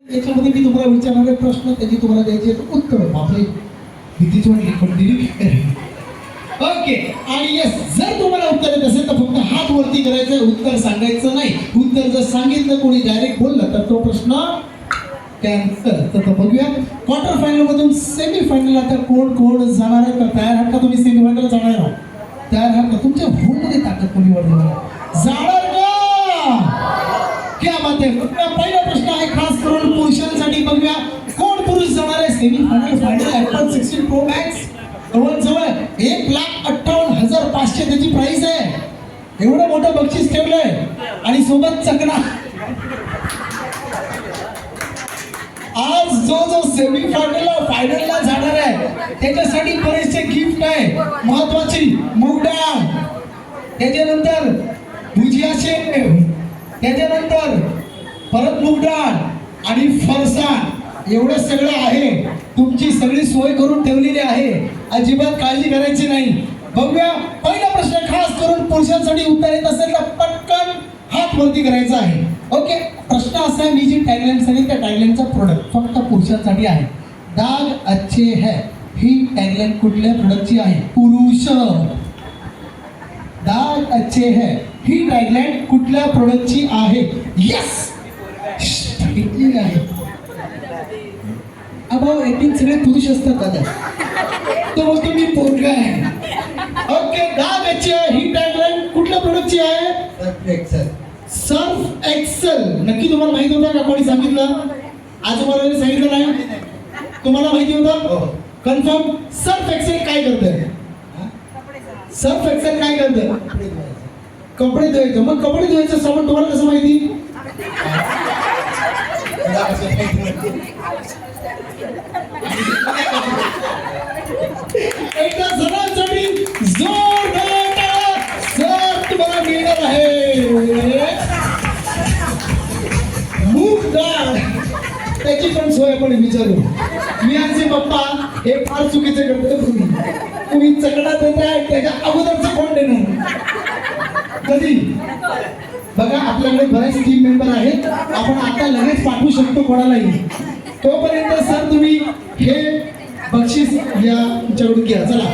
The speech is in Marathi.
याच्यामध्ये मी तुम्हाला विचारणारे प्रश्न त्याची तुम्हाला द्यायचे उत्तर. बापरे भीतीची वाटली. ओके. आणि यस, जर तुम्हाला उत्तर येत असेल तर फक्त हात वरती करायचं, उत्तर सांगायचं नाही. उत्तर जर सांगितलं कोणी डायरेक्ट बोललं तर तो प्रश्न कॅन्सल. तर बघूया क्वार्टर फायनल मधून सेमी फायनल आता कोण कोण जाणार आहे. तर तयार आहात का तुम्ही? सेमी फायनल जाणार आहात? तयार आहात का? तुमच्या भूमध्ये ताकद कोणी वाढवणार जाणार का? क्या बात आहे. पहिला प्रश्न आहे खास करून पुरुषांसाठी. बघूया कोण पुरुष जाणार आहे semi final. Final iPhone 16 pro max जवळ 1,58,500 त्याची प्राइस आहे. एवढं मोठं बक्षीस ठेवलंय आणि सोबत चकना. आज जो सेमी फायनलला जाणार आहे त्याच्यासाठी बरेचसे गिफ्ट आहे महत्वाची. मूग डाळ, त्याच्यानंतर भुजिया शेव, त्याच्यानंतर परत मूग डाळ आणि फरसाण. एवढं सगळं आहे. तुमची सगळी सोय करून ठेवलेली आहे. अजिबात काळजी करायची नाही. बघूया पहिला प्रश्न खास करून पुरुषांसाठी. उत्तर येत असेल तर पटकन हात वरती करायचा आहे. ओके. प्रश्न असा आहे, मी जी टॅगलाईन सांगितली त्या टॅगलाईनचा प्रोडक्ट फक्त पुरुषांसाठी आहे. दाग अच्छे है ही टॅगलाईन कुठल्या प्रोडक्टची आहे? पुरुष. दाग अच्छे है ही टॅगलाईन कुठल्या प्रोडक्टची आहे? यस सांगितली आहे. अबाव 18 सगळे पुरुष असतात दादा. तो बोलतो मी पोरगा आहे. ओके. दाग अच्छे है ही टॅगलाईन कुठल्या प्रोडक्टची आहे? Surf Excel. Surf Excel. नक्की तुम्हाला माहिती होतं का? कोणी सांगितलं? आजोबांनी सांगितलं नाही? तुम्हाला माहिती होतं? कन्फर्म. सर्फ एक्सेल काय करतंय? सर्फ एक्सेल काय करतंय? कपडे धुवायचं. मग कपडे धुवायचं साबण तुम्हाला कसं माहिती? एकदा सगळ्यांसाठी जोरदार टाळ्या. सर तुम्हाला मिळणार आहे मूग डाळ. त्याची पण सोय आपण विचारू. मी आमचे पप्पा हे फार चुकीचे करतो. तुम्ही चकडा देताय त्याच्या अगोदरचं कोण देणार? कधी बघा आपल्याकडे बरेच टीम मेंबर आहेत. आपण आता लगेच पाठवू शकतो कोणालाही. तोपर्यंत सर तुम्ही हे बक्षीस या तुमच्याकडून घ्या. चला.